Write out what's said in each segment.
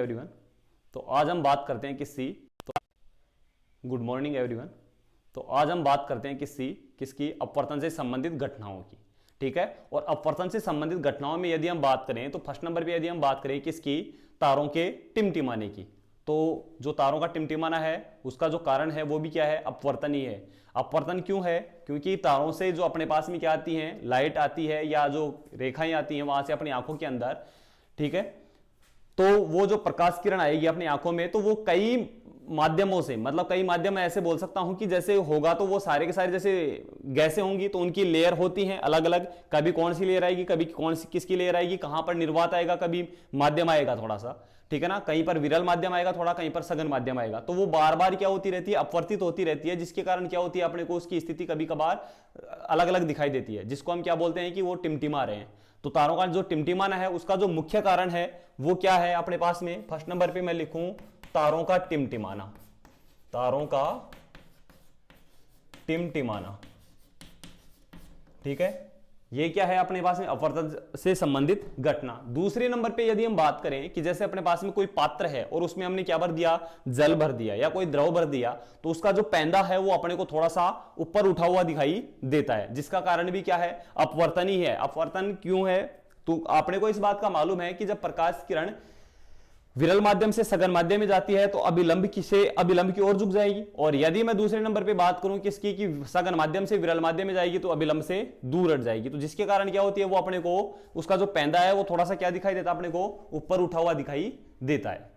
Everyone. तो आज हम बात करते हैं गुड मॉर्निंग एवरीवन। तो आज हम बात करते हैं किसकी अपवर्तन से संबंधित घटनाओं की। ठीक है, और अपवर्तन से संबंधित घटनाओं में यदि हम बात करें तो फर्स्ट नंबर पे यदि हम बात करें किसकी, तारों के टिमटिमाने की, तो जो तारों का टिमटिमाना है उसका जो कारण है वो भी क्या है, अपवर्तन ही है। अपवर्तन क्यों है? क्योंकि तारों से जो अपने पास में क्या आती है, लाइट आती है या जो रेखाएं आती हैं वहां से अपनी आंखों के अंदर, ठीक है, तो वो जो प्रकाश किरण आएगी अपनी आंखों में, तो वो कई माध्यमों से, मतलब कई माध्यम मैं ऐसे बोल सकता हूं कि जैसे होगा तो वो सारे के सारे जैसे गैसें होंगी तो उनकी लेयर होती हैं अलग अलग, कभी कौन सी लेयर आएगी, कभी कौन सी किसकी लेयर आएगी, कहां पर निर्वात आएगा, कभी माध्यम आएगा थोड़ा सा, ठीक है ना, कहीं पर विरल माध्यम आएगा थोड़ा, कहीं पर सघन माध्यम आएगा, तो वो बार बार क्या होती रहती है, अपवर्तित होती रहती है, जिसके कारण क्या होती है अपने को उसकी स्थिति कभी कभार अलग अलग दिखाई देती है, जिसको हम क्या बोलते हैं कि वो टिमटिमा रहे हैं। तो तारों का जो टिमटिमाना है उसका जो मुख्य कारण है वो क्या है अपने पास में, फर्स्ट नंबर पे मैं लिखूं तारों का टिमटिमाना, तारों का टिमटिमाना, ठीक है, ये क्या है अपने पास में अपवर्तन से संबंधित घटना। दूसरे नंबर पे यदि हम बात करें कि जैसे अपने पास में कोई पात्र है और उसमें हमने क्या भर दिया, जल भर दिया या कोई द्रव भर दिया, तो उसका जो पैंदा है वो अपने को थोड़ा सा ऊपर उठा हुआ दिखाई देता है, जिसका कारण भी क्या है, अपवर्तन ही है। अपवर्तन क्यों है? तो अपने को इस बात का मालूम है कि जब प्रकाश किरण विरल माध्यम से सघन माध्यम में जाती है तो अभिलंब की ओर झुक जाएगी, और यदि मैं दूसरे नंबर पे बात करूं किसकी, कि सघन माध्यम से विरल माध्यम में जाएगी तो अभिलंब से दूर हट जाएगी, तो जिसके कारण क्या होती है वो अपने को उसका जो पैंदा है वो थोड़ा सा क्या दिखाई देता है, अपने को ऊपर उठा हुआ दिखाई देता है।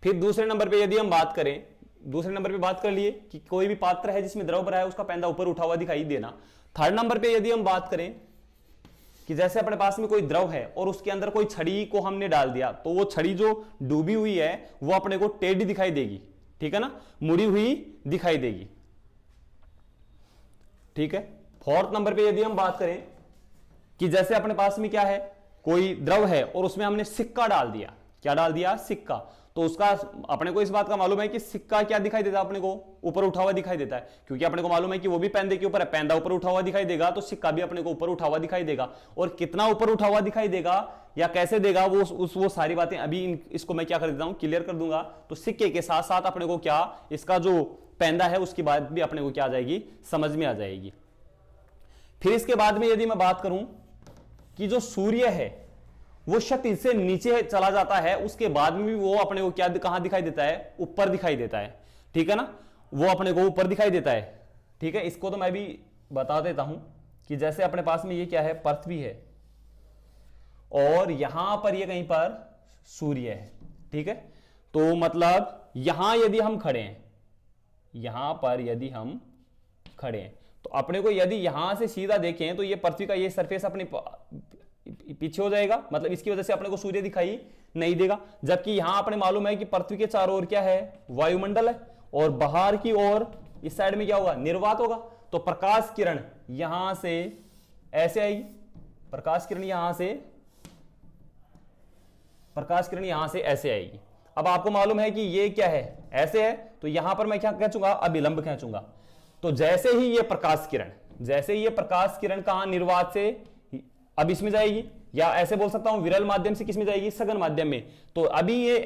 फिर दूसरे नंबर पर यदि हम बात करें, दूसरे नंबर पर बात कर लिए कि कोई भी पात्र है जिसमें द्रव भरा है उसका पैंदा ऊपर उठा हुआ दिखाई देना। थर्ड नंबर पर यदि हम बात करें कि जैसे अपने पास में कोई द्रव है और उसके अंदर कोई छड़ी को हमने डाल दिया, तो वो छड़ी जो डूबी हुई है वो अपने को टेढ़ी दिखाई देगी, ठीक है ना, मुड़ी हुई दिखाई देगी, ठीक है। फोर्थ नंबर पे यदि हम बात करें कि जैसे अपने पास में क्या है, कोई द्रव है और उसमें हमने सिक्का डाल दिया, क्या डाल दिया, सिक्का, तो उसका अपने को इस बात का मालूम है कि सिक्का क्या दिखाई देता है, अपने को ऊपर उठा हुआ दिखाई देता है, क्योंकि अपने को मालूम है कि वो भी पैंदे के ऊपर है, पैंदा ऊपर उठा हुआ दिखाई देगा तो सिक्का भी अपने को ऊपर उठा हुआ दिखाई देगा। और कितना ऊपर उठा हुआ दिखाई देगा या कैसे देगा वो सारी बातें अभी इसको मैं क्या कर देता हूं, क्लियर कर दूंगा। तो सिक्के के साथ साथ अपने को क्या, इसका जो पैंदा है उसकी बात भी अपने को क्या आ जाएगी, समझ में आ जाएगी। फिर इसके बाद में यदि मैं बात करूं कि जो सूर्य है वो क्षितिज से नीचे चला जाता है, उसके बाद में भी वो अपने को क्या कहां दिखाई देता है, ऊपर दिखाई देता है, ठीक है ना, वो अपने को ऊपर दिखाई देता है, ठीक है। इसको तो मैं भी बता देता हूं कि जैसे अपने पास में ये क्या है, पृथ्वी है और यहां पर ये कहीं पर सूर्य है, ठीक है। तो मतलब यहां यदि हम खड़े हैं, यहां पर यदि हम खड़े हैं तो अपने को यदि यहां से सीधा देखें तो ये पृथ्वी का ये सरफेस अपने पीछे हो जाएगा, मतलब इसकी वजह से अपने को सूर्य दिखाई नहीं देगा। जबकि यहां अपने मालूम है कि पृथ्वी के चारों ओर क्या है, वायुमंडल है, और बाहर की ओर इस साइड में क्या होगा, निर्वात होगा। तो प्रकाश किरण यहां से ऐसे आएगी, प्रकाश किरण यहां से ऐसे आएगी। अब आपको मालूम है कि ये क्या है, ऐसे है, तो यहां पर मैं क्या खींचूंगा, अभिलंब खींचूंगा। तो जैसे ही ये प्रकाश किरण कहां, निर्वात से अब इसमें जाएगी, या ऐसे बोल सकता हूं विरल माध्यम से किसमें जाएगी, सघन माध्यम में। तो अभी ये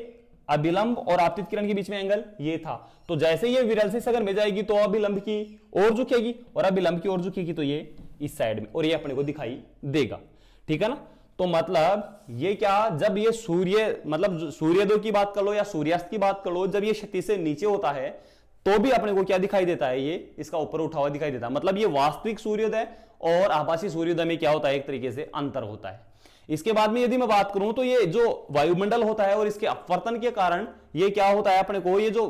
अभिलंब और आपतित किरण के बीच में एंगल ये था, तो जैसे ये विरल से सघन में जाएगी तो अभिलंब की ओर झुकेगी और अभिलंब की ओर झुकेगी तो ये इस साइड में, और ये अपने को दिखाई देगा, ठीक है ना। तो मतलब ये क्या, जब ये सूर्योदय की बात कर लो या सूर्यास्त की बात कर लो, जब ये क्षितिज से नीचे होता है तो भी अपने को क्या दिखाई देता है, ये इसका ऊपर उठा हुआ दिखाई देता है। मतलब ये वास्तविक सूर्योदय और आभासी सूर्योदय में क्या होता है, एक तरीके से अंतर होता है। इसके बाद में यदि मैं बात करूं तो ये जो वायुमंडल होता है और इसके अपवर्तन के कारण ये क्या होता है, अपने को ये जो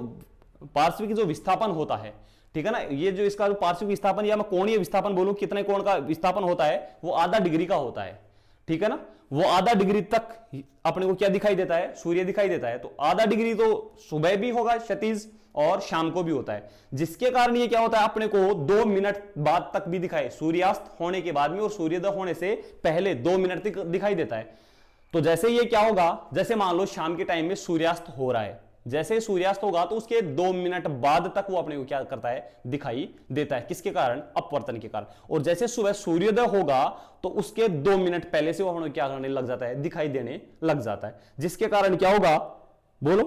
पार्श्विक जो विस्थापन होता है, ठीक है ना, ये जो इसका जो पार्श्विक विस्थापन या मैं कोणीय विस्थापन बोलूं, कितने कोण का विस्थापन होता है, वो आधा डिग्री का होता है, ठीक है ना। वो आधा डिग्री तक अपने को क्या दिखाई देता है, सूर्य दिखाई देता है। तो आधा डिग्री तो सुबह भी होगा क्षितिज और शाम को भी होता है, जिसके कारण ये क्या होता है, अपने को 2 मिनट बाद तक भी दिखाए, सूर्यास्त होने के बाद में और सूर्योदय होने से पहले 2 मिनट तक दिखाई देता है। तो जैसे ये क्या होगा, जैसे मान लो शाम के टाइम में सूर्यास्त हो रहा है, जैसे ही सूर्यास्त होगा तो उसके 2 मिनट बाद तक वो अपने को क्या करता है, दिखाई देता है। किसके कारण, अपवर्तन के कारण। और जैसे सुबह सूर्योदय होगा तो उसके 2 मिनट पहले से वो अपने को क्या करने लग जाता है, दिखाई देने लग जाता है। जिसके कारण क्या होगा, बोलो,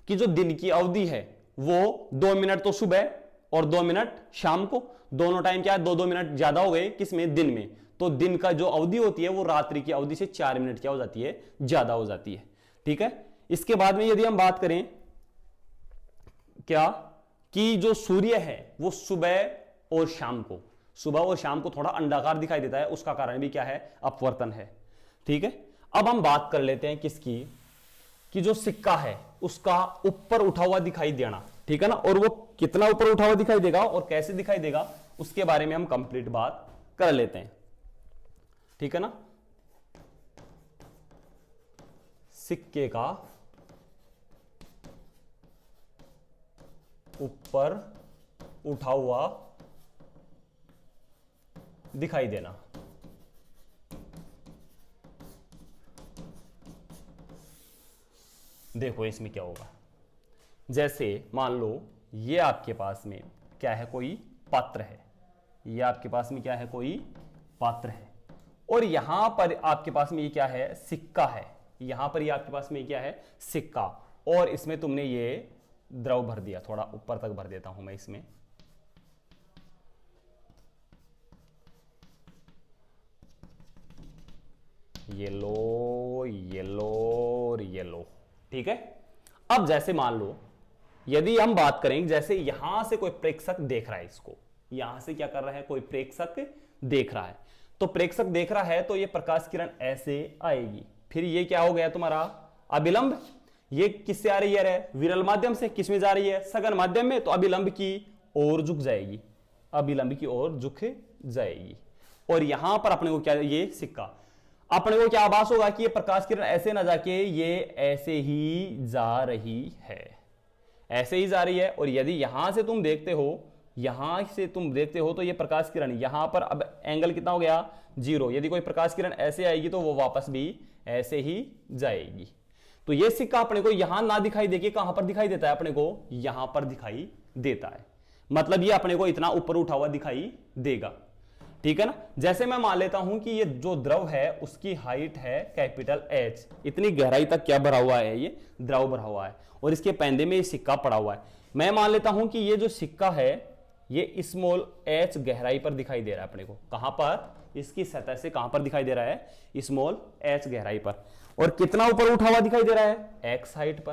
कि जो दिन की अवधि है वो 2 मिनट तो सुबह और 2 मिनट शाम को, दोनों टाइम क्या है, 2-2 मिनट ज्यादा हो गए किसमें, दिन में। तो दिन का जो अवधि होती है वो रात्रि की अवधि से 4 मिनट क्या हो जाती है, ज्यादा हो जाती है। ठीक है। इसके बाद में यदि हम बात करें क्या, कि जो सूर्य है वो सुबह और शाम को थोड़ा अंडाकार दिखाई देता है, उसका कारण भी क्या है, अपवर्तन है। ठीक है। अब हम बात कर लेते हैं किसकी, कि जो सिक्का है उसका ऊपर उठा हुआ दिखाई देना। ठीक है ना। और वो कितना ऊपर उठा हुआ दिखाई देगा और कैसे दिखाई देगा, उसके बारे में हम कंप्लीट बात कर लेते हैं। ठीक है ना। सिक्के का ऊपर उठा हुआ दिखाई देना। देखो इसमें क्या होगा, जैसे मान लो ये आपके पास में क्या है, कोई पात्र है, ये आपके पास में क्या है, कोई पात्र है, और यहां पर आपके पास में ये क्या है, सिक्का है। यहां पर ये आपके पास में क्या है, सिक्का, और इसमें तुमने ये द्रव भर दिया। थोड़ा ऊपर तक भर देता हूं मैं इसमें। येलो येलो और येलो। ठीक है। अब जैसे मान लो यदि हम बात करें, जैसे यहां से कोई प्रेक्षक देख रहा है इसको, यहां से क्या कर रहा है, कोई प्रेक्षक देख रहा है, तो प्रेक्षक देख रहा है तो ये प्रकाश किरण ऐसे आएगी। फिर ये क्या हो गया तुम्हारा, अभिलंब। ये किससे आ रही है, विरल माध्यम से। किसमें जा रही है, सघन माध्यम में, तो अभिलंब की ओर झुक जाएगी, अभिलंब की ओर झुक जाएगी। और यहां पर अपने को क्या, ये सिक्का, अपने को क्या आभास होगा कि ये प्रकाश किरण ऐसे ना जाके ये ऐसे ही जा रही है, ऐसे ही जा रही है। और यदि यहां से तुम देखते हो, तो ये प्रकाश किरण यहां पर, अब एंगल कितना हो गया, 0। यदि कोई प्रकाश किरण ऐसे आएगी तो वो वापस भी ऐसे ही जाएगी। तो ये सिक्का अपने को यहां ना दिखाई देके कहां पर दिखाई देता है, अपने को यहां पर दिखाई देता है। मतलब ये अपने को इतना ऊपर उठा हुआ दिखाई देगा। ठीक है ना। जैसे मैं मान लेता हूं कि ये जो द्रव है उसकी हाइट है कैपिटल H, इतनी गहराई तक क्या भरा हुआ है, ये द्रव भरा हुआ है, और इसके पैंदे में ये सिक्का पड़ा हुआ है। मैं मान लेता हूं कि ये जो सिक्का है ये स्मॉल h गहराई पर दिखाई दे रहा है अपने को। कहां पर, इसकी सतह से कहां पर दिखाई दे रहा है, स्मॉल h गहराई पर। और कितना ऊपर उठा हुआ दिखाई दे रहा है, x हाइट पर।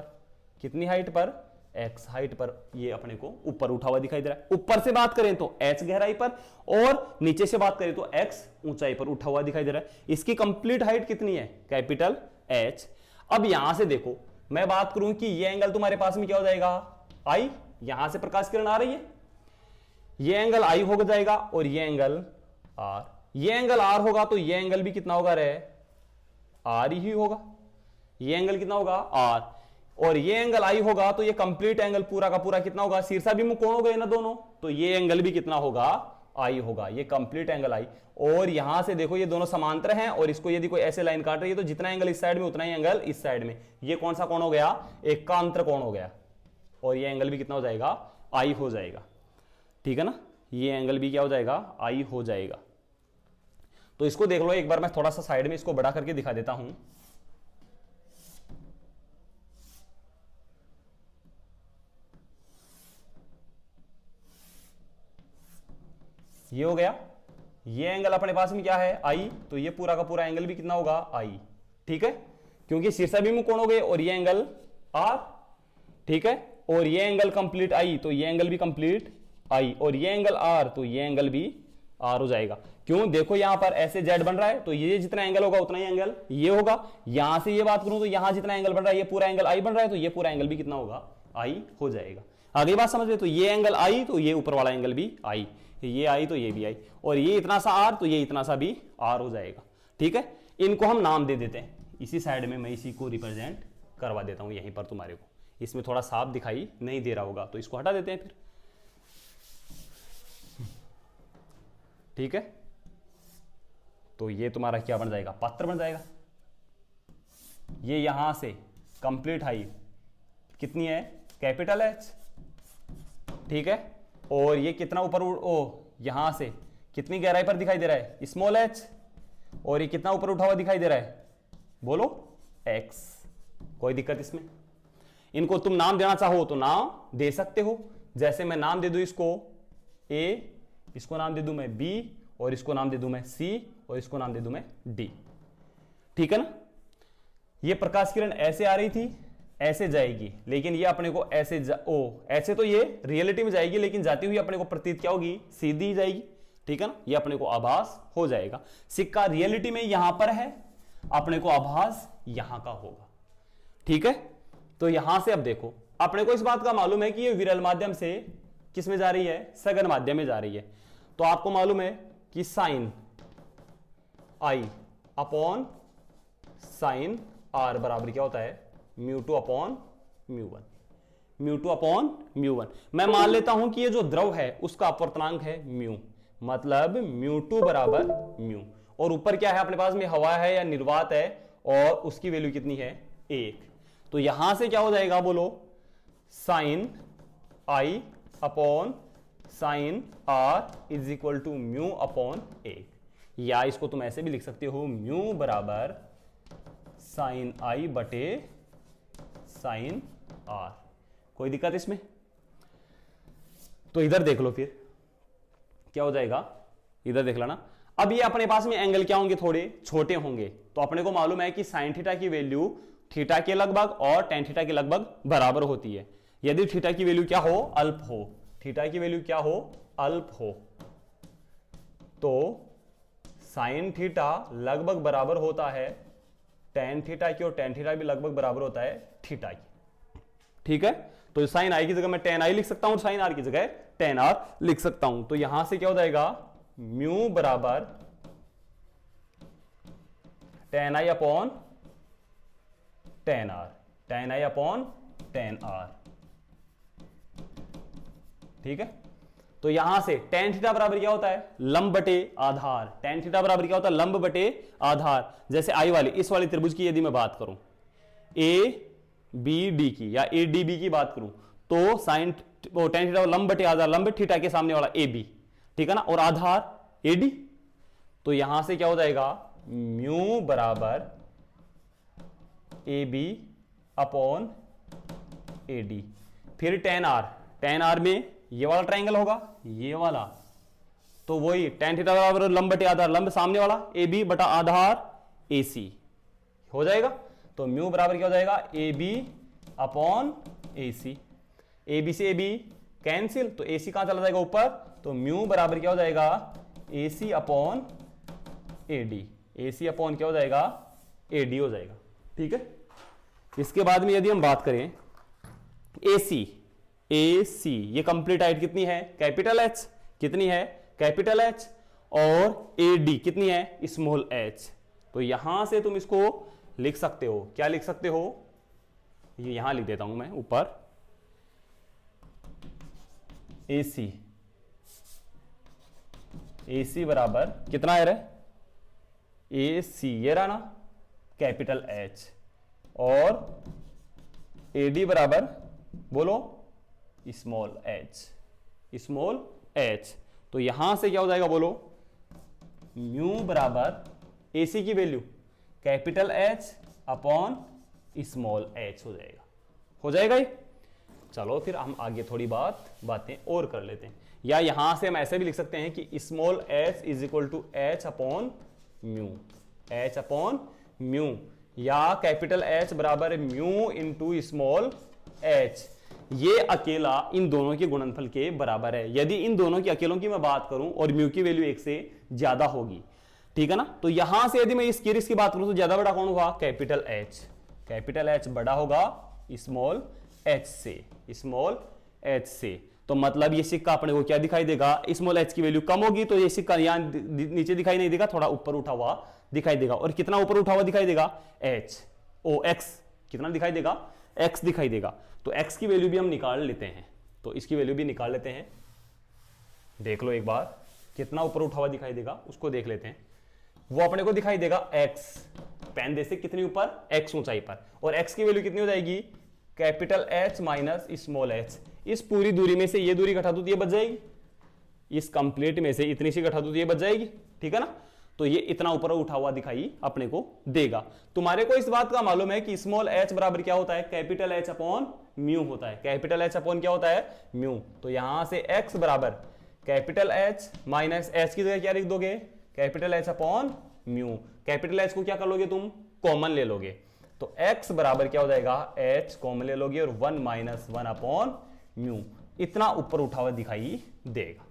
कितनी हाइट पर, x हाइट पर ये अपने को ऊपर उठा हुआ दिखाई दे रहा है। ऊपर से बात करें तो h गहराई पर, और नीचे से बात करें तो x ऊंचाई पर उठा हुआ दिखाई दे रहा है। इसकी कंप्लीट हाइट कितनी है, कैपिटल H। अब यहां से देखो, मैं बात करूं कि ये एंगल तुम्हारे पास में क्या हो जाएगा, I। यहां से प्रकाश किरण आ रही है, ये एंगल I हो जाएगा, और ये एंगल R। ये एंगल R होगा तो ये एंगल भी कितना होगा रे, R ही होगा। ये एंगल कितना होगा, R। और ये एंगल I होगा तो ये कंप्लीट एंगल पूरा का पूरा कितना होगा, शीर्षाभिमुख कोण हो गए ना दोनों, तो ये एंगल भी कितना होगा, I होगा। ये कंप्लीट एंगल I। और यहां से देखो ये दोनों समांतर हैं, और इसको यदि कोई ऐसे लाइन काट रही है तो जितना एंगल इस साइड में उतना ही एंगल इस साइड में। ये कौन सा कोण हो गया, एकांतर कोण हो गया, और ये एंगल भी कितना हो जाएगा, I हो जाएगा। ठीक है ना। ये एंगल भी क्या हो जाएगा, I हो जाएगा। तो इसको देख लो एक बार, मैं थोड़ा सा साइड में इसको बड़ा करके दिखा देता हूं। ये हो गया, ये एंगल अपने पास में क्या है, I। तो ये पूरा का पूरा एंगल भी कितना होगा, I। ठीक है, क्योंकि शीर्षाभिमुख कोण हो गए, और ये एंगल R। ठीक है। और ये एंगल कंप्लीट I, तो ये एंगल भी कंप्लीट I, और ये एंगल R, तो ये एंगल भी R हो जाएगा। क्यों, देखो यहां पर ऐसे Z बन रहा है, तो ये जितना एंगल होगा उतना ही एंगल ये होगा। यहां से ये बात करूं तो यहां जितना एंगल बन रहा है ये पूरा एंगल I बन रहा है, तो ये पूरा एंगल भी कितना होगा, I हो जाएगा। अगली बात समझ में, तो ये एंगल I, तो ये ऊपर वाला एंगल भी I, ये I तो ये भी I, और ये इतना सा R, तो ये इतना सा भी R हो जाएगा। ठीक है। इनको हम नाम दे देते हैं। इसी साइड में मैं इसी को रिप्रेजेंट करवा देता हूं यहीं पर तुम्हारे को। इसमें थोड़ा साफ दिखाई नहीं दे रहा होगा तो इसको हटा देते हैं फिर। ठीक है। तो ये तुम्हारा क्या बन जाएगा, पात्र बन जाएगा। ये यहां से कंप्लीट हाइट कितनी है, कैपिटल एच, ठीक है। और ये कितना ऊपर यहां से कितनी गहराई पर दिखाई दे रहा है, स्मॉल एच, और ये कितना ऊपर उठा हुआ दिखाई दे रहा है, बोलो एक्स। कोई दिक्कत इसमें? इनको तुम नाम देना चाहो तो नाम दे सकते हो, जैसे मैं नाम दे दूं इसको ए, इसको नाम दे दूं मैं बी, और इसको नाम दे दूं मैं सी, और इसको नाम दे दूं मैं डी, ठीक है ना। ये प्रकाश किरण ऐसे आ रही थी, ऐसे जाएगी, लेकिन ये अपने को ऐसे ऐसे तो ये रियलिटी में जाएगी, लेकिन जाती हुई अपने को प्रतीत क्या होगी, सीधी जाएगी, ठीक है ना। ये अपने को आभास हो जाएगा। सिक्का रियलिटी में यहां पर है, अपने को आभास यहां का होगा, ठीक है। तो यहां से अब देखो, अपने को इस बात का मालूम है कि ये विरल माध्यम से किस में जा रही है, सघन माध्यम में जा रही है। तो आपको मालूम है कि sine I upon sine R बराबर क्या होता है, μ2 अपॉन μ1, μ2 अपॉन μ1। मैं मान लेता हूं कि ये जो द्रव है उसका अपवर्तनांक है म्यू, मतलब μ2 बराबर म्यू, और ऊपर क्या है अपने पास में, हवा है या निर्वात है, और उसकी वैल्यू कितनी है, 1। तो यहां से क्या हो जाएगा, बोलो sine I upon sine R is equal to mu upon 1, या इसको तुम ऐसे भी लिख सकते हो, म्यू बराबर साइन आई बटे साइन आर। कोई दिक्कत इसमें? तो इधर देख लो फिर क्या हो जाएगा, इधर देख लेना। अब ये अपने पास में एंगल क्या होंगे, थोड़े छोटे होंगे। तो अपने को मालूम है कि साइन थीटा की वैल्यू थीटा के लगभग और टेन थीटा के लगभग बराबर होती है। यदि थीटा की वैल्यू क्या हो, अल्प हो, थीटा की वैल्यू क्या हो, अल्प हो, तो साइन थीटा लगभग बराबर होता है टेन थीटा की, और टेन थीटा भी लगभग बराबर होता है थीटा की, ठीक है। तो साइन आई की जगह मैं टेन आई लिख सकता हूं, साइन आर की जगह टेन आर लिख सकता हूं। तो यहां से क्या हो जाएगा, म्यू बराबर tan I upon tan R, tan I upon tan R, ठीक है। तो यहां से टेन थीटा बराबर क्या होता है, लंब बटे आधार। टेन थीटा बराबर क्या होता है, लंब बटे आधार। जैसे आई वाली, इस वाली त्रिभुज की यदि मैं बात करूं, ए बी डी की, या ए डी बी की बात करूं, तो साइन टेन थीटा लंब बटे आधार, लंब थीटा के सामने वाला ए बी, ठीक है ना, और आधार ए डी। तो यहां से क्या हो जाएगा, म्यू बराबर A B upon A D. फिर टेन आर, टेन आर में ये वाला ट्रायंगल होगा, ये वाला, तो वही टेन थीटा बराबर लंब बटे आधार, लंब सामने वाला ए बी बटा आधार ए सी हो जाएगा। तो म्यू बराबर क्या हो जाएगा, A B upon A C. A B से ए बी कैंसिल, तो ए सी कहां चला जाएगा, ऊपर। तो म्यू बराबर क्या हो जाएगा, A C upon A D, A C upon क्या हो जाएगा, ए डी हो जाएगा, ठीक है। इसके बाद में यदि हम बात करें ए सी, ए सी ये कंप्लीट हाइट कितनी है, कैपिटल एच, कितनी है, कैपिटल एच, और ए डी कितनी है, स्मॉल एच। तो यहां से तुम इसको लिख सकते हो, क्या लिख सकते हो, ये यहां लिख देता हूं मैं ऊपर, ए सी, ए सी बराबर कितना है रे, ए सी ये रहा ना, कैपिटल एच, और ए डी बराबर बोलो स्मॉल एच, स्मॉल एच। तो यहां से क्या हो जाएगा, बोलो म्यू बराबर ए सी की value capital H upon small H हो जाएगा, हो जाएगा ये। चलो फिर हम आगे थोड़ी बातें और कर लेते हैं, या यहां से हम ऐसे भी लिख सकते हैं कि small H is equal to H upon mu, H upon mu, या कैपिटल एच बराबर म्यू इंटू स्मॉल एच। ये अकेला इन दोनों के गुणनफल के बराबर है। यदि इन दोनों के अकेलों की मैं बात करूं और म्यू की वैल्यू 1 से ज्यादा होगी, ठीक है ना, तो यहां से यदि मैं इस केस की बात करूं तो ज्यादा बड़ा कौन होगा, कैपिटल एच। कैपिटल एच बड़ा होगा स्मॉल एच से, स्मॉल एच से। तो मतलब ये सिक्का अपने को क्या दिखाई देगा, स्मॉल एच की वैल्यू कम होगी तो ये सिक्का यहां नीचे दिखाई नहीं देगा, थोड़ा ऊपर उठा हुआ दिखाई देगा। और कितना ऊपर उठा हुआ दिखाई देगा, एच ओ एक्स, कितना दिखाई देगा, एक्स दिखाई देगा। तो एक्स की वैल्यू भी हम निकाल लेते हैं, तो इसकी वैल्यू भी निकाल लेते हैं। देख लो एक बार कितना ऊपर उठा हुआ दिखाई देगा, उसको देख लेते हैं। वो अपने को दिखाई देगा एक्स, पेन दे से कितनी ऊपर, एक्स ऊंचाई पर, और एक्स की वैल्यू कितनी हो जाएगी, capital H minus small h। इस पूरी दूरी में से ये दूरी घटा दो तो ये बच जाएगी, इस कंप्लीट में से इतनी सी घटा दो तो ये बच जाएगी, ठीक है ना। तो ये इतना ऊपर उठा हुआ दिखाई अपने को देगा। तुम्हारे को इस बात का मालूम है कि स्मॉल h बराबर क्या होता है, कैपिटल H अपॉन म्यू होता है। कैपिटल H अपॉन क्या होता है, म्यू। तो यहां से x बराबर कैपिटल H माइनस h की जगह क्या लिख दोगे, capital H upon mu. Capital H को क्या कर लोगे तुम, कॉमन ले लोगे। तो x बराबर क्या हो जाएगा, h कॉमन ले लोगे और 1 माइनस 1 अपॉन म्यू, इतना ऊपर उठा हुआ दिखाई देगा।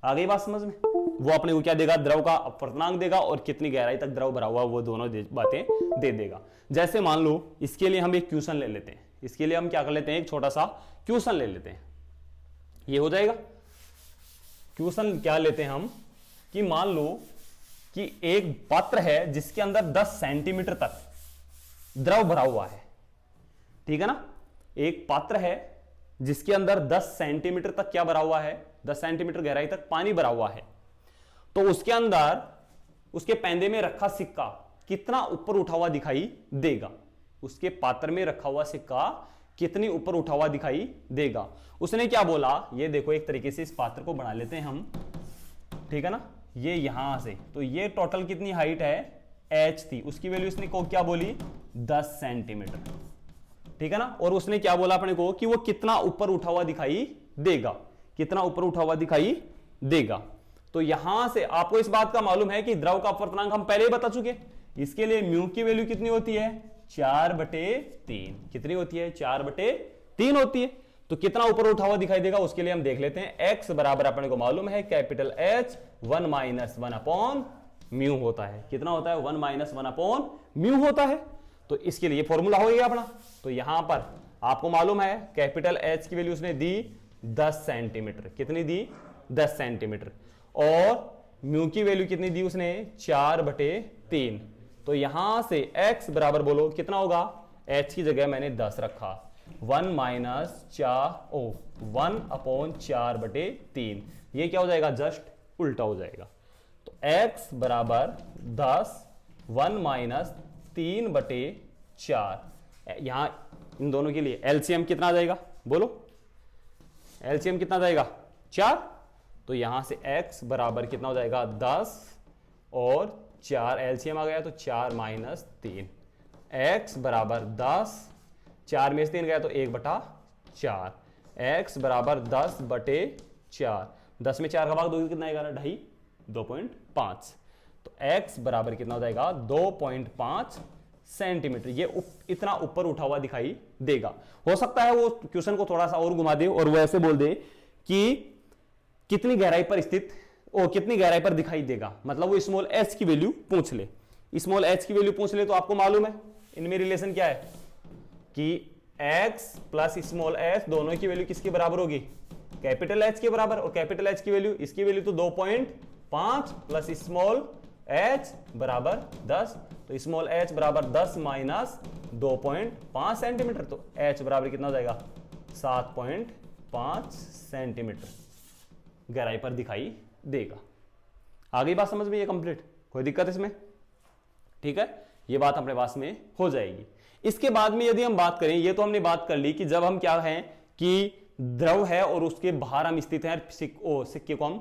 आ गई बात समझ में। वो अपने को क्या देगा, द्रव का अपवर्तनांक देगा और कितनी गहराई तक द्रव भरा हुआ वो दोनों बातें दे देगा। जैसे मान लो इसके लिए हम एक क्वेश्चन ले लेते हैं, इसके लिए हम क्या कर लेते हैं, एक छोटा सा क्वेश्चन ले लेते हैं। ये हो जाएगा क्वेश्चन, क्या लेते हैं हम कि मान लो कि एक पात्र है जिसके अंदर 10 सेंटीमीटर तक द्रव भरा हुआ है, ठीक है ना। एक पात्र है जिसके अंदर 10 सेंटीमीटर तक क्या भरा हुआ है, 10 सेंटीमीटर गहराई तक पानी भरा हुआ है। तो उसके अंदर उसके पैंदे में रखा सिक्का कितना ऊपर उठा हुआ दिखाई देगा, उसके पात्र में रखा हुआ सिक्का कितनी ऊपर उठा हुआ दिखाई देगा। उसने क्या बोला, ये देखो एक तरीके से इस पात्र को बना लेते हैं हम, ठीक है ना। ये यहां से, तो ये टोटल कितनी हाइट है, h थी, उसकी वैल्यू इसने को क्या बोली, 10 सेंटीमीटर, ठीक है ना। और उसने क्या बोला अपने को कि वो कितना ऊपर उठा हुआ दिखाई देगा, कितना ऊपर उठा हुआ दिखाई देगा। तो यहां से आपको इस बात का मालूम है कि द्रव का अपवर्तनांक हम पहले ही बता चुके। इसके लिए म्यू की वैल्यू कितनी होती है, 4/3। कितनी होती है, 4/3 होती है। तो कितना ऊपर उठा हुआ दिखाई देगा उसके लिए हम देख लेते हैं। x बराबर अपने को मालूम है capital H 1 minus 1 upon mu होता है। कितना होता है, 1 माइनस 1 अपॉन म्यू होता है। तो इसके लिए फॉर्मूला हो गया अपना। तो यहां पर आपको मालूम है कैपिटल H की वैल्यू उसने दी 10 सेंटीमीटर। कितनी दी, 10 सेंटीमीटर। और म्यू की वैल्यू कितनी दी उसने, 4/3। तो यहां से x बराबर बोलो कितना होगा, h की जगह मैंने 10 रखा, 1 माइनस 4/3। ये क्या हो जाएगा, जस्ट उल्टा हो जाएगा। तो x बराबर 10, 1 माइनस 3/4। यहां इन दोनों के लिए एलसीएम कितना आ जाएगा, बोलो एलसीएम कितना आ जाएगा, 4। तो यहां से x बराबर कितना हो जाएगा, 10 और 4, एलसीएम आ गया तो 4 माइनस 3। x बराबर 10, 4 में से 3 गया तो 1/4। x बराबर 10/4। 10 में 4 का भाग दोगे कितना आएगा, 2.5, 2.5। तो x बराबर कितना हो जाएगा, 2.5 सेंटीमीटर। ये इतना ऊपर उठा हुआ दिखाई देगा। हो सकता है वो क्वेश्चन को थोड़ा सा और घुमा दे और वो ऐसे बोल दे कि कितनी गहराई पर स्थित और कितनी गहराई पर दिखाई देगा, मतलब वो स्मॉल h की वैल्यू पूछ ले। स्मॉल h की वैल्यू पूछ ले तो आपको मालूम है इनमें रिलेशन क्या है कि x प्लस स्मॉल h दोनों की वैल्यू किसके बराबर होगी, कैपिटल H के बराबर। और कैपिटल H की वैल्यू, इसकी वैल्यू तो 2.5 प्लस स्मॉल h बराबर 10। तो स्मॉल h बराबर 10 माइनस 2.5 सेंटीमीटर। तो h बराबर कितना हो जाएगा, 7.5 सेंटीमीटर गहराई पर दिखाई देगा। आगे बात समझ में, ये कंप्लीट, कोई दिक्कत इसमें, ठीक है। ये बात अपने पास में हो जाएगी। इसके बाद में यदि हम बात करें, ये तो हमने बात कर ली कि जब हम क्या हैं कि द्रव है और उसके बाहर हम स्थित हैं, सिक्के को हम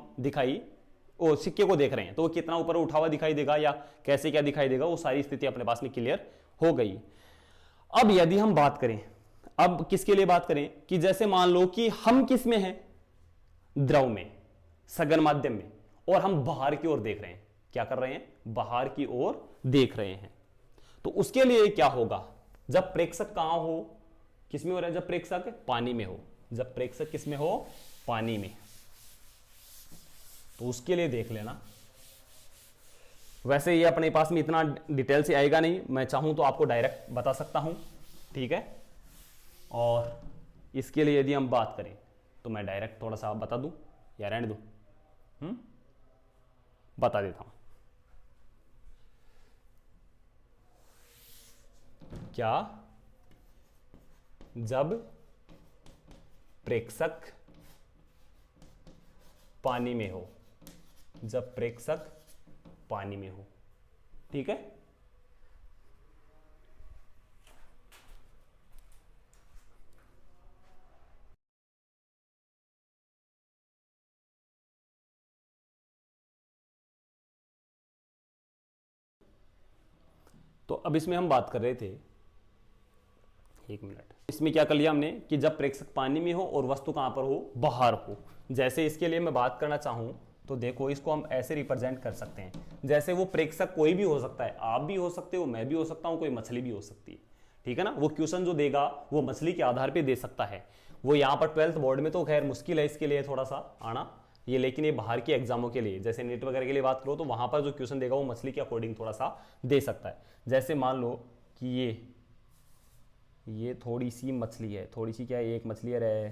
सिक्के को देख रहे हैं, तो वो कितना ऊपर उठा हुआ दिखाई देगा या कैसे क्या दिखाई देगा, वो सारी स्थिति अपने पास में क्लियर हो गई। अब यदि हम बात करें, अब किसके लिए बात करें कि जैसे मान लो कि हम किस में हैं, द्रव में, सघन माध्यम में, और हम बाहर की ओर देख रहे हैं। क्या कर रहे हैं, बाहर की ओर देख रहे हैं। तो उसके लिए क्या होगा, जब प्रेक्षक कहां हो, किसमें हो रहा है, जब प्रेक्षक पानी में हो। जब प्रेक्षक किसमें हो, पानी में, तो उसके लिए देख लेना। वैसे ये अपने पास में इतना डिटेल से आएगा नहीं, मैं चाहूं तो आपको डायरेक्ट बता सकता हूं, ठीक है। और इसके लिए यदि हम बात करें तो मैं डायरेक्ट थोड़ा सा बता दूं या रहने दूं, बता देता हूं। क्या, जब प्रेक्षक पानी में हो, जब प्रेक्षक पानी में हो, ठीक है। तो अब इसमें हम बात कर रहे थे, एक मिनट, इसमें क्या कर लिया हमने कि जब प्रेक्षक पानी में हो और वस्तु कहां पर हो, बाहर हो। जैसे इसके लिए मैं बात करना चाहूं तो देखो, इसको हम ऐसे रिप्रेजेंट कर सकते हैं, जैसे वो प्रेक्षक कोई भी हो सकता है, आप भी हो सकते हो, मैं भी हो सकता हूं, कोई मछली भी हो सकती है, ठीक है ना। वो क्वेश्चन जो देगा वो मछली के आधार पर दे सकता है। वो यहाँ पर 12th बोर्ड में तो खैर मुश्किल है इसके लिए थोड़ा सा आना ये, लेकिन ये बाहर के एग्जामों के लिए, जैसे नीट वगैरह के लिए बात करो तो वहां पर जो क्वेश्चन देगा वो मछली के अकॉर्डिंग थोड़ा सा दे सकता है। जैसे मान लो कि ये थोड़ी सी मछली है, थोड़ी सी क्या है, एक मछली है,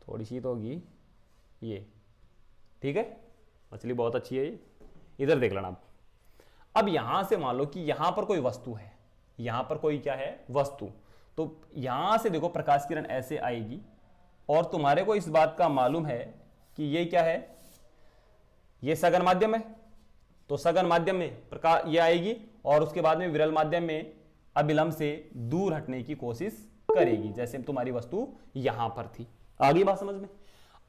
थोड़ी सी तो होगी ये, ठीक है, मछली बहुत अच्छी है ये, इधर देख लेना। अब यहां से मान लो कि यहां पर कोई वस्तु है, यहां पर कोई क्या है, वस्तु, तो यहां से देखो प्रकाश किरण ऐसे आएगी और तुम्हारे को इस बात का मालूम है कि ये क्या है, ये सघन माध्यम है, तो सघन माध्यम में प्रकाश ये आएगी और उसके बाद में विरल माध्यम में अभिलंब से दूर हटने की कोशिश करेगी, जैसे तुम्हारी वस्तु यहां पर थी। आगे बात समझ में।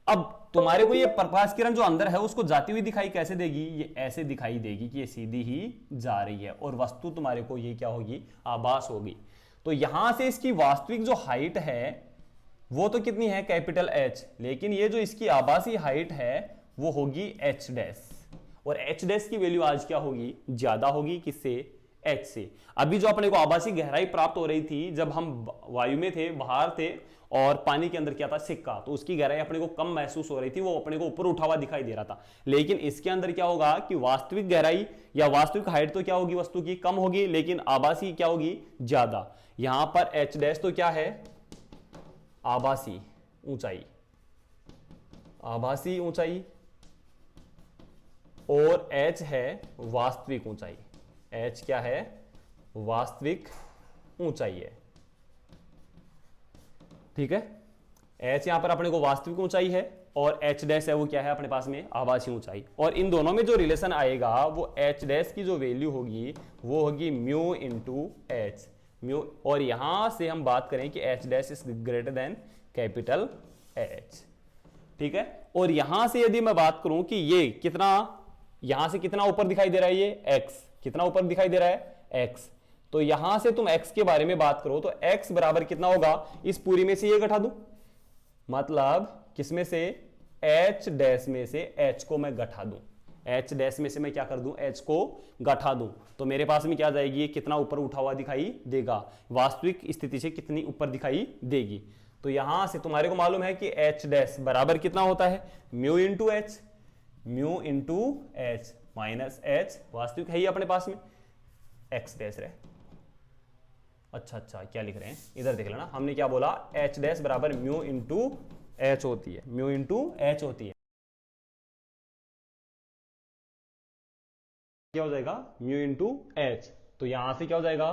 अब तुम्हारे को ये प्रकाश किरण जो अंदर है उसको जाती हुई दिखाई कैसे देगी, ये ऐसे दिखाई देगी कि ये सीधी ही जा रही है और वस्तु तुम्हारे को ये क्या होगी, आभास होगी। तो यहां से इसकी वास्तविक जो हाइट है वो तो कितनी है, कैपिटल H, लेकिन ये जो इसकी आभासी हाइट है वो होगी H डैश, और H डैश की वैल्यू आज क्या होगी, ज्यादा होगी, किससे, H से। अभी जो अपने को आभासी गहराई प्राप्त हो रही थी जब हम वायु में थे, बाहर थे, और पानी के अंदर क्या था, सिक्का, तो उसकी गहराई अपने को कम महसूस हो रही थी, वो अपने को ऊपर उठा हुआ दिखाई दे रहा था। लेकिन इसके अंदर क्या होगा कि वास्तविक गहराई या वास्तविक हाइट तो क्या होगी वस्तु की, कम होगी, लेकिन आभासी क्या होगी, ज्यादा। यहां पर H डैश तो क्या है, आभासी ऊंचाई, आभासी ऊंचाई, और H है वास्तविक ऊंचाई। H क्या है, वास्तविक ऊंचाई है, ठीक है। H यहां पर अपने को वास्तविक ऊंचाई है और H डैश है वो क्या है अपने पास में, आभासी ऊंचाई। और इन दोनों में जो रिलेशन आएगा वो H डैश की जो वैल्यू होगी वो होगी म्यू इंटू H, म्यू, और यहां से हम बात करें कि H dash is greater than capital H, ठीक है। और यहां से यदि मैं बात करूं कि ये कितना, यहां से कितना ऊपर दिखाई दे रहा है, ये X कितना ऊपर दिखाई दे रहा है, X, तो यहां से तुम X के बारे में बात करो तो X बराबर कितना होगा, इस पूरी में से ये घटा दूं, मतलब किसमें से, H डैश में से H को मैं घटा दूं, H डैश में से मैं क्या कर दूं, H को घटा दूं, तो मेरे पास में क्या जाएगी, कितना ऊपर उठा हुआ दिखाई देगा, वास्तविक स्थिति से कितनी ऊपर दिखाई देगी। तो यहां से तुम्हारे को मालूम है कि H डैश बराबर कितना होता है, mu into H, mu into H minus H, वास्तविक है ही अपने पास में, X डैश रहे। अच्छा क्या लिख रहे हैं, इधर देख लेना, हमने क्या बोला, H डैश बराबर म्यू इंटू H होती है, म्यू इंटू H होती है, क्या हो जाएगा, म्यू इंटू H। तो यहां से क्या हो जाएगा,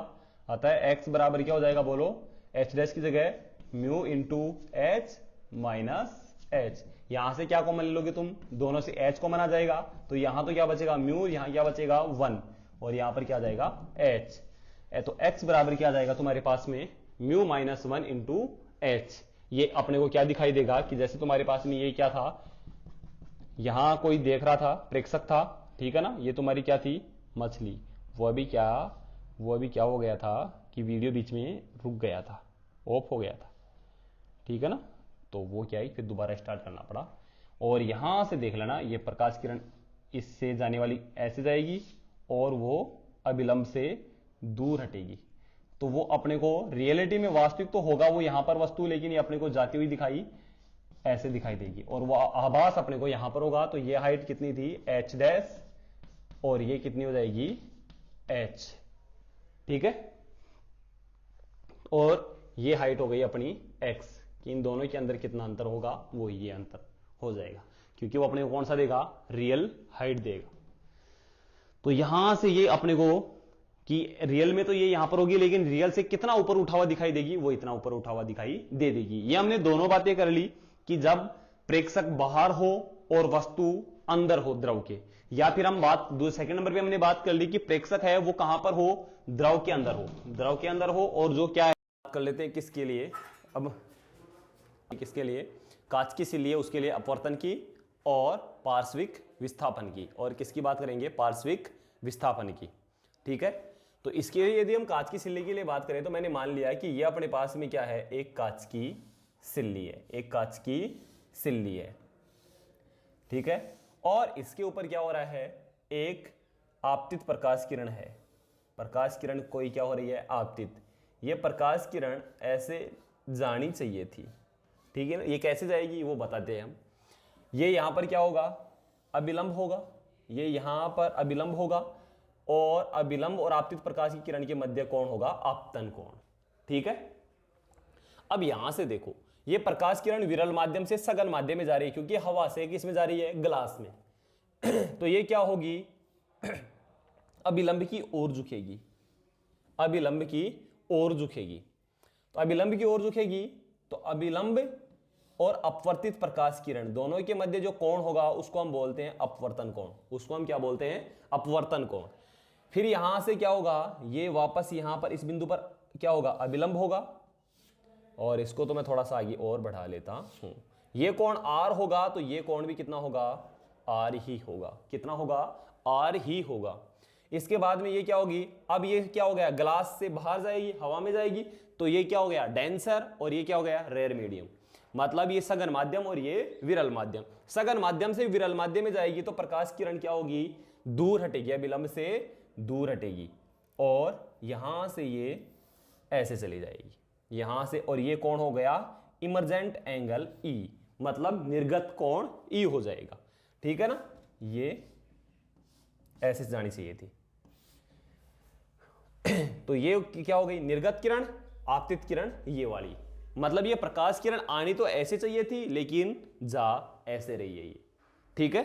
अतः X बराबर क्या हो जाएगा, बोलो, H डैश की जगह mu into H minus H। यहां से क्या कॉमन ले लोगे तुम, दोनों से H कॉमन आ जाएगा, तो यहां तो क्या बचेगा म्यू, यहां क्या बचेगा 1, और यहां पर क्या आ जाएगा H। तो X बराबर क्या आ जाएगा तुम्हारे पास में, म्यू माइनस 1 इंटू H। ये अपने को क्या दिखाई देगा कि जैसे तुम्हारे पास में ये क्या था, यहां कोई देख रहा था, प्रेक्षक था, ठीक है ना, ये तुम्हारी क्या थी, मछली, वो अभी क्या हो गया था कि वीडियो बीच में रुक गया था, ऑफ हो गया था, ठीक है ना, तो वो क्या है, फिर दोबारा स्टार्ट करना पड़ा। और यहां से देख लेना, ये प्रकाश किरण इससे जाने वाली ऐसे जाएगी और वो अभिलंब से दूर हटेगी, तो वो अपने को रियलिटी में वास्तविक तो होगा वो यहां पर वस्तु, लेकिन ये अपने को जाती हुई दिखाई ऐसे दिखाई देगी, और वो आभास अपने को यहां पर होगा। तो ये हाइट कितनी थी, H डैश, और ये कितनी हो जाएगी, H, ठीक है। और ये हाइट हो गई अपनी X, कि इन दोनों के अंदर कितना अंतर होगा, वो ये अंतर हो जाएगा, क्योंकि वो अपने को कौन सा देगा, रियल हाइट देगा। तो यहां से ये अपने को कि रियल में तो ये यहां पर होगी, लेकिन रियल से कितना ऊपर उठा हुआ दिखाई देगी, वो इतना ऊपर उठा हुआ दिखाई दे देगी। ये हमने दोनों बातें कर ली कि जब प्रेक्षक बाहर हो और वस्तु अंदर हो द्रव के, या फिर हम बात सेकंड नंबर पे हमने बात कर ली कि प्रेक्षक है वो कहां पर हो, द्रव के अंदर हो, द्रव के अंदर हो, और जो क्या है कर लेते हैं किसके लिए, अब किसके लिए, कांच की सिल्ली है उसके लिए अपवर्तन की और पार्श्विक विस्थापन की, और किसकी बात करेंगे, पार्श्विक विस्थापन की, ठीक है। तो इसके लिए यदि हम कांच की सिल्ली के लिए बात करें तो मैंने मान लिया कि ये अपने पास में क्या है, एक कांच की सिल्ली है, एक कांच की सिल्ली है, ठीक है। और इसके ऊपर क्या हो रहा है, एक आपतित प्रकाश किरण है। प्रकाश किरण कोई क्या हो रही है, आपतित। ये प्रकाश किरण ऐसे जानी चाहिए थी, ठीक है ना। ये कैसे जाएगी वो बताते हैं हम। ये यहां पर क्या होगा, अभिलंब होगा, ये यहां पर अभिलंब होगा, और अभिलंब और आपतित प्रकाश की किरण के मध्य कोण होगा आपतन कोण, ठीक है। अब यहां से देखो, ये प्रकाश किरण विरल माध्यम से सघन माध्यम में जा रही है, क्योंकि हवा से किसमें जा रही है, ग्लास में। तो ये क्या होगी, अभिलंब की ओर झुकेगी, अभिलंब की ओर झुकेगी। तो अभिलंब की ओर झुकेगी तो अभिलंब और अपवर्तित प्रकाश किरण दोनों के मध्य जो कोण होगा उसको हम बोलते हैं अपवर्तन कोण, उसको हम क्या बोलते हैं, अपवर्तन कोण। फिर यहां से क्या होगा, ये वापस यहां पर इस बिंदु पर क्या होगा, अभिलंब होगा, और इसको तो मैं थोड़ा सा आगे और बढ़ा लेता हूं। ये कोण R होगा तो ये कोण भी कितना होगा, R ही होगा। कितना होगा, R ही होगा। इसके बाद में ये क्या होगी, अब ये क्या हो गया, ग्लास से बाहर जाएगी, हवा में जाएगी, तो ये क्या हो गया, डेंसर, और ये क्या हो गया, रेयर मीडियम। मतलब ये सघन माध्यम और ये विरल माध्यम। सघन माध्यम से विरल माध्यम में जाएगी तो प्रकाश किरण क्या होगी, दूर हटेगी, अभिलंब से दूर हटेगी, और यहां से ये ऐसे चली जाएगी, यहां से। और ये कोण हो गया इमर्जेंट एंगल E, मतलब निर्गत कोण E हो जाएगा, ठीक है ना। ये ऐसे जानी चाहिए थी। तो ये क्या हो गई, निर्गत किरण, आपतित किरण ये वाली। मतलब ये प्रकाश किरण आनी तो ऐसे चाहिए थी, लेकिन जा ऐसे रही है ये, ठीक है।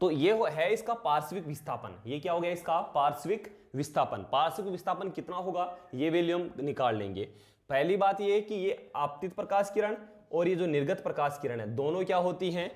तो ये है इसका पार्श्विक विस्थापन। ये क्या हो गया, इसका पार्श्विक विस्थापन। पार्श्विक विस्थापन कितना होगा, ये वैल्यू हम निकाल लेंगे। पहली बात ये है कि ये आपतित प्रकाश किरण और ये जो निर्गत प्रकाश किरण है, दोनों क्या होती हैं,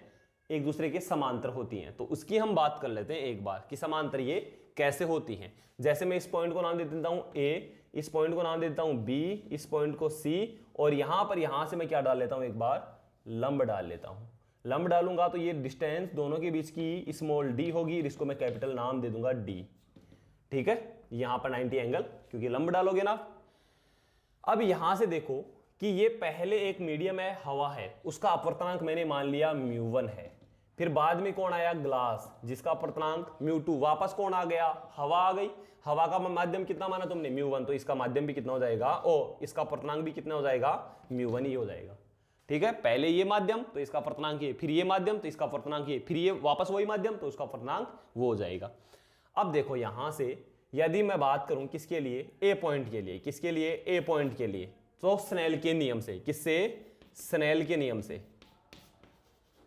एक दूसरे के समांतर होती हैं। तो उसकी हम बात कर लेते हैं एक बार कि समांतर ये कैसे होती हैं। जैसे मैं इस पॉइंट को नाम दे देता हूं A, इस पॉइंट को नाम दे देता हूं B, इस पॉइंट को C, और यहां पर यहां से मैं क्या डाल लेता हूं, एक बार लंब डाल लेता हूं। लंब डालूंगा तो ये डिस्टेंस दोनों के बीच की स्मॉल d होगी, इसको मैं कैपिटल नाम दे दूंगा D, ठीक है। यहां पर 90 एंगल, क्योंकि लंब डालोगे ना। अब यहां से देखो कि ये पहले एक मीडियम है, हवा है, उसका अपवर्तनांक मैंने मान लिया μ1 है। फिर बाद में कौन आया, ग्लास, जिसका अपवर्तनांक μ2। वापस कौन आ गया, हवा आ गई। हवा का माध्यम कितना माना तुमने, μ1, तो इसका माध्यम भी कितना हो जाएगा, इसका अपवर्तनांक भी कितना हो जाएगा, μ1 ही हो जाएगा, ठीक है। पहले ये माध्यम तो इसका अपवर्तनांक ये, फिर ये माध्यम तो इसका अपवर्तनांक ये, फिर ये वापस वही माध्यम तो उसका अपवर्तनांक वो हो जाएगा। अब देखो यहां से यदि मैं बात करूं किसके लिए, ए पॉइंट के लिए, किसके लिए, ए पॉइंट के लिए, तो स्नेल के नियम से, किससे, स्नेल के नियम से,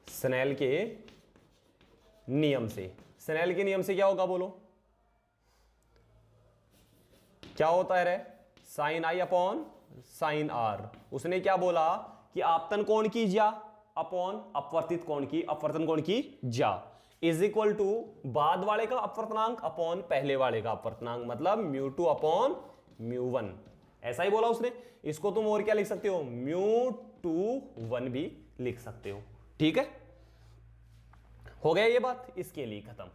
स्नेल के नियम से। स्नेल के नियम से क्या होगा, बोलो क्या होता है रे, sine I upon sine R। उसने क्या बोला कि आपतन कोण की ज्या अपॉन अपवर्तित कोण की, अपवर्तन कोण की ज्या, इज इक्वल टू बाद वाले का अपवर्तनांक अपॉन पहले वाले का अपवर्तनांक, मतलब μ2 अपॉन μ1। ऐसा ही बोला उसने। इसको तुम और क्या लिख सकते हो, μ2 भी लिख सकते हो, ठीक है। हो गया ये बात, इसके लिए खत्म।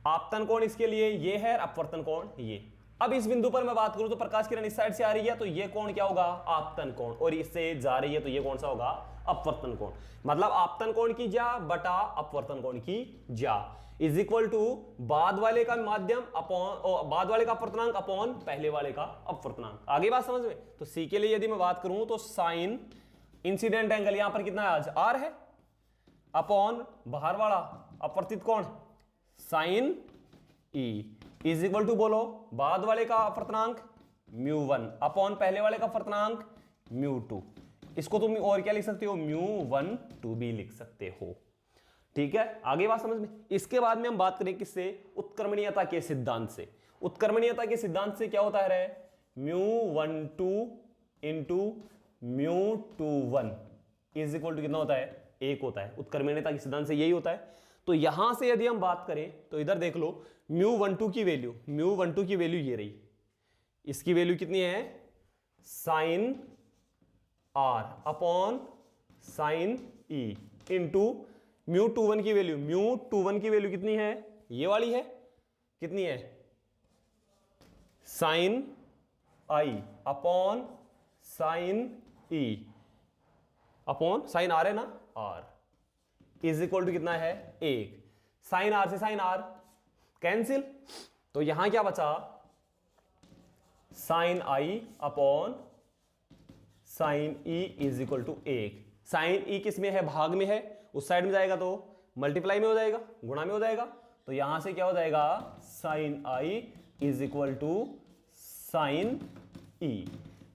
आपतन कोण इसके लिए ये है, अपवर्तन कोण ये। अब इस बिंदु पर मैं बात करूं तो प्रकाश किरण इस साइड से आ रही है, तो ये कोण क्या होगा, आपतन कोण, और इससे जा रही है तो ये कौन सा होगा, अपवर्तन कोण। मतलब आपतन कोण की ज्या बटा अपवर्तन कोण की ज्या इज इक्वल टू बाद वाले का माध्यम अपॉन बाद वाले का अपवर्तनांक अपॉन पहले वाले का अपवर्तनांक। आगे बात समझ में। तो सी के लिए यदि मैं बात करूं तो साइन इंसिडेंट एंगल यहां पर कितना है, आज आर है, अपॉन बाहर वाला अपवर्तित कोण sine E is equal to, बोलो बाद वाले का अपवर्तनांक μ1 अपॉन पहले वाले का अपवर्तनांक μ2। इसको तुम और क्या लिख सकते हो, μ1 भी लिख सकते हो, ठीक है। आगे बात समझ में। इसके बाद में हम बात करें किससे, उत्क्रमणीयता के सिद्धांत से। उत्क्रमणीयता के सिद्धांत से क्या होता है, μ12 इंटू μ21 इज इक्वल टू कितना होता है, 1 होता है। उत्क्रमणीयता के सिद्धांत से यही होता है। तो यहां से यदि हम बात करें तो इधर देख लो, μ12 की वैल्यू ये रही, इसकी वैल्यू कितनी है, sine R upon sine E into μ21 की वैल्यू, कितनी है, ये वाली है, कितनी है sine I upon sine E upon sine R है ना, आर इज इक्वल टू कितना है 1। साइन आर से साइन आर कैंसिल, तो यहां क्या बचा, sine I upon sine E is equal to 1। Sine E किस में है, भाग में है, उस साइड में जाएगा तो मल्टीप्लाई में हो जाएगा, गुणा में हो जाएगा। तो यहां से क्या हो जाएगा, sine I is equal to sine E.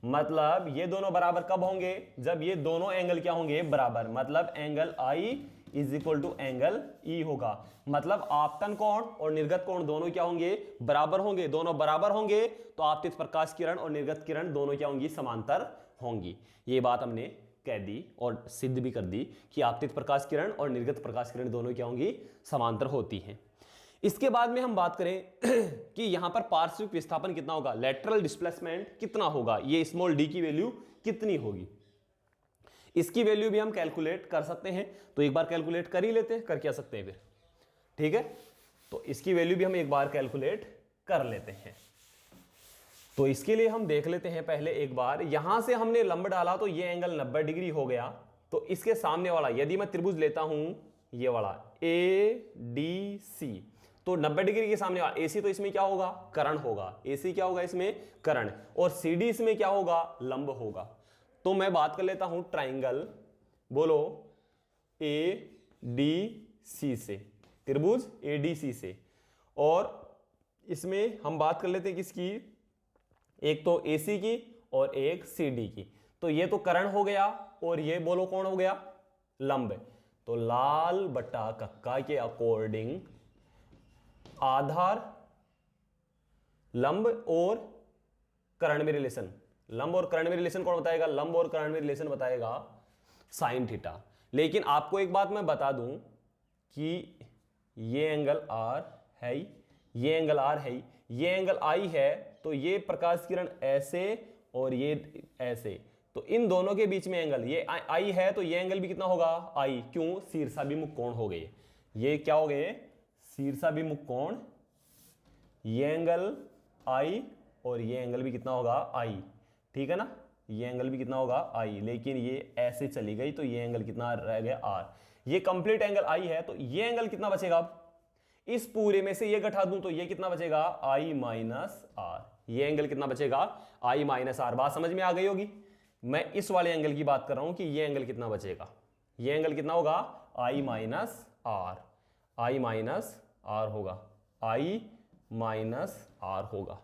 मतलब ये दोनों बराबर कब होंगे, जब ये दोनों एंगल क्या होंगे, बराबर। मतलब angle I is equal to angle E होगा। मतलब आपतन कोण और निर्गत कोण दोनों क्या होंगे, बराबर होंगे। दोनों बराबर होंगे तो आपतित प्रकाश किरण और निर्गत किरण दोनों क्या होंगी, समांतर होंगी। ये बात हमने कह दी और सिद्ध भी कर दी कि आपतित प्रकाश किरण और निर्गत प्रकाश किरण दोनों क्या होंगी, समांतर होती हैं। इसके बाद में हम बात करें कि यहां पर पार्श्विक विस्थापन कितना होगा, लेटरल डिस्प्लेसमेंट कितना होगा, ये स्मॉल डी की वैल्यू कितनी होगी, इसकी वैल्यू भी हम कैलकुलेट कर सकते हैं। तो एक बार कैलकुलेट कर ही लेते हैं, कर क्या सकते हैं फिर, ठीक है। तो इसकी वैल्यू भी हम एक बार कैलकुलेट कर लेते हैं। तो इसके लिए हम देख लेते हैं पहले एक बार, यहां से हमने लंब डाला तो ये एंगल 90 डिग्री हो गया। तो इसके सामने वाला यदि मैं त्रिभुज लेता हूं, ये वाला ए डी सी, तो 90 डिग्री के सामने वाला AC, तो इसमें क्या होगा, कर्ण होगा। AC क्या होगा इसमें, कर्ण, और CD इसमें क्या होगा, लंब होगा। तो मैं बात कर लेता हूं ट्राइंगल, बोलो ADC से, त्रिभुज ADC से, और इसमें हम बात कर लेते हैं किसकी, एक तो AC की और एक CD की। तो ये तो कर्ण हो गया और ये बोलो कौन हो गया, लंब। तो लाल बट्टा कक्का के अकॉर्डिंग आधार, लंब और कर्ण में रिलेशन, लंब और कर्ण में रिलेशन कौन बताएगा, लंब और कर्ण में रिलेशन बताएगा साइन थीटा। लेकिन आपको एक बात मैं बता दूं कि ये एंगल R है, ये एंगल R है, ये एंगल I है, तो ये प्रकाश किरण ऐसे और ये ऐसे, तो इन दोनों के बीच में एंगल ये I है, तो ये एंगल भी कितना होगा, I। क्यों, शीर्षाभिमुख कोण हो गए, ये क्या हो गए, शीर्षाभिमुख कोण। ये एंगल I और ये एंगल भी कितना होगा, I, ठीक है ना, ये एंगल भी कितना होगा, I। लेकिन ये ऐसे चली गई तो ये एंगल कितना रह गया, R। ये कंप्लीट एंगल I है, तो ये एंगल कितना बचेगा, इस पूरे में से ये घटा दूं तो ये कितना बचेगा, I माइनस R। ये एंगल कितना बचेगा, I माइनस R। बात समझ में आ गई होगी। मैं इस वाले एंगल की बात कर रहा हूं कि ये एंगल कितना बचेगा, ये एंगल कितना होगा, I minus R, I minus R होगा, I माइनस R होगा,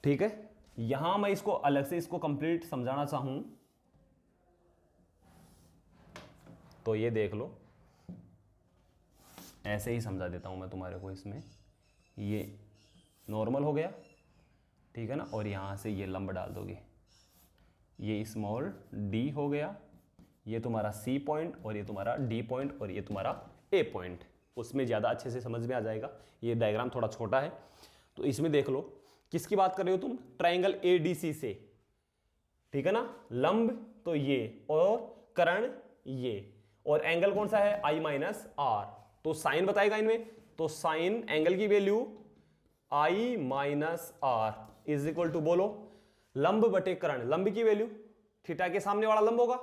ठीक है। यहां मैं इसको अलग से इसको कंप्लीट समझाना चाहूं तो ये देख लो, ऐसे ही समझा देता हूं मैं तुम्हारे को। इसमें ये नॉर्मल हो गया, ठीक है ना, और यहां से ये लंब डाल दोगे, ये स्मॉल d हो गया, ये तुम्हारा C पॉइंट और ये तुम्हारा D पॉइंट और ये तुम्हारा A पॉइंट। उसमें ज़्यादा अच्छे से समझ में आ जाएगा, ये डायग्राम थोड़ा छोटा है। तो इसमें देख लो किसकी बात कर रहे हो तुम, ट्राइंगल ADC से, ठीक है ना। लंब तो ये और कर्ण ये, और एंगल कौन सा है, I माइनस R। तो साइन बताएगा इनमें, तो साइन एंगल की value I minus R is equal to, बोलो लंब बटे कर्ण, लंब की वैल्यू थीटा के सामने वाला लंब होगा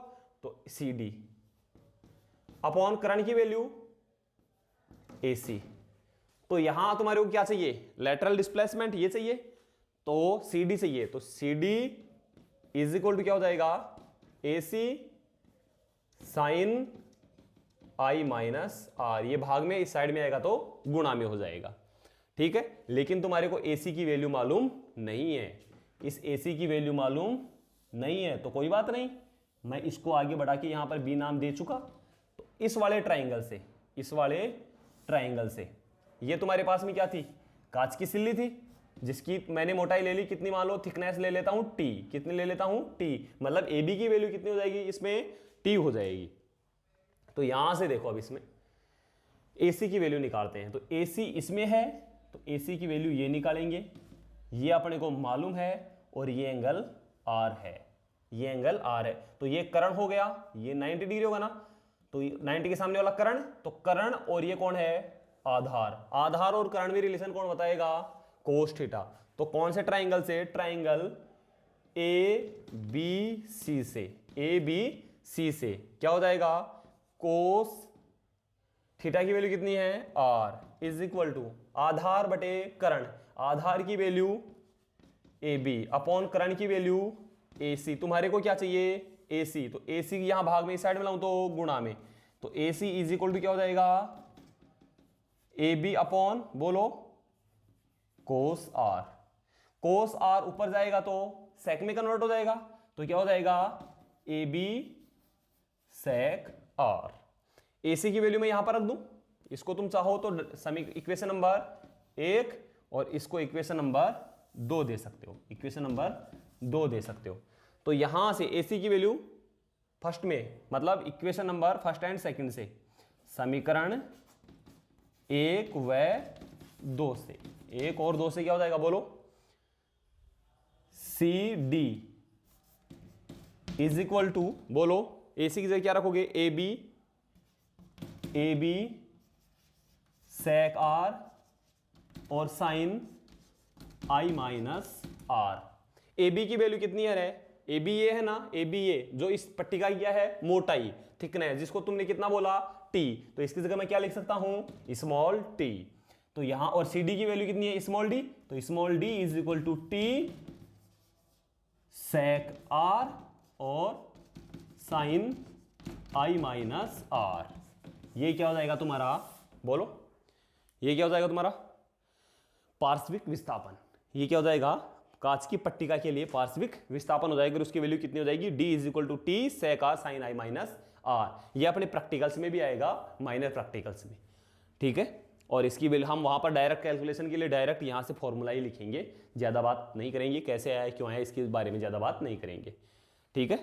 तो CD अपॉन कर्ण की वैल्यू AC। तो यहां तुम्हारे को क्या चाहिए, लेटरल डिस्प्लेसमेंट ये चाहिए, तो CD चाहिए, तो CD इज इक्वल टू क्या हो जाएगा, AC sine I minus R। ये भाग में इस साइड में आएगा तो गुणा में हो जाएगा, ठीक है। लेकिन तुम्हारे को AC की वैल्यू मालूम नहीं है, इस AC की वैल्यू मालूम नहीं है, तो कोई बात नहीं, मैं इसको आगे बढ़ा के यहां पर B नाम दे चुका। तो इस वाले ट्राइंगल से, इस वाले ट्राइंगल से, ये तुम्हारे पास में क्या थी, कांच की सिल्ली थी, जिसकी मैंने मोटाई ले ली कितनी, मान लो थिकनेस ले लेता हूं T, कितनी ले लेता हूं T, मतलब AB की वैल्यू कितनी हो जाएगी, इसमें T हो जाएगी। तो यहां से देखो अब इसमें AC की वैल्यू निकालते हैं, तो AC इसमें है, तो AC की वैल्यू ये निकालेंगे, ये अपने को मालूम है, और ये एंगल R है, ये एंगल R है, तो ये कर्ण हो गया, ये 90 डिग्री होगा ना, तो 90 के सामने वाला कर्ण, तो कर्ण और ये कौन है, आधार। आधार और कर्ण में रिलेशन कौन बताएगा, कोस थीटा। तो कौन से ट्राइंगल से? ट्राइंगल ए बी सी से, ए बी सी से क्या हो जाएगा? कोस थीटा की वैल्यू कितनी है? आर इज इक्वल टू आधार बटे कर्ण, आधार की वैल्यू ए बी अपॉन कर्ण की वैल्यू ए सी। तुम्हारे को क्या चाहिए? ए सी। तो ए सी यहां भाग में इस साइड में लाऊं तो गुणा में, तो ए सी इज इक्वल टू क्या हो जाएगा? ए बी अपॉन बोलो कोस आर। कोस आर ऊपर जाएगा तो सेक में कन्वर्ट हो जाएगा, तो क्या हो जाएगा? A B sec are. A C की वैल्यू मैं यहां पर रख दूं, इसको तुम चाहो तो इक्वेशन नंबर 1 और इसको इक्वेशन नंबर 2 दे सकते हो, इक्वेशन नंबर 2 दे सकते हो। तो यहां से ए सी की वैल्यू फर्स्ट में, मतलब equation number first and second से, समीकरण 1 व 2 से, 1 और 2 से क्या हो जाएगा बोलो? C D is equal to बोलो, ए सी की जगह क्या रखोगे? ए बी सेक आर और sine I minus R. A B की वैल्यू कितनी है? ए बी ये है ना, ए बी ये जो इस पट्टी का क्या है? मोटाई, थिकनेस, जिसको तुमने कितना बोला? टी। तो इसकी जगह मैं क्या लिख सकता हूं? Small T. तो यहां और सी डी की वैल्यू कितनी है? Small D. तो small D is equal to T sec R और साइन आई माइनस आर। ये क्या हो जाएगा तुम्हारा? बोलो, ये क्या हो जाएगा तुम्हारा? पार्श्विक विस्थापन। ये क्या हो जाएगा? कांच की पट्टिका के लिए पार्श्विक विस्थापन हो जाएगा। उसकी वैल्यू कितनी हो जाएगी? D is equal to T sec R sine I minus R. ये अपने प्रैक्टिकल्स में भी आएगा, माइनर प्रैक्टिकल्स में, ठीक है। और इसकी वैल्यू हम वहां पर डायरेक्ट कैलकुलेशन के लिए डायरेक्ट यहां से फॉर्मूला ही लिखेंगे, ज्यादा बात नहीं करेंगे, कैसे आया क्यों आया इसके बारे में ज्यादा बात नहीं करेंगे, ठीक है।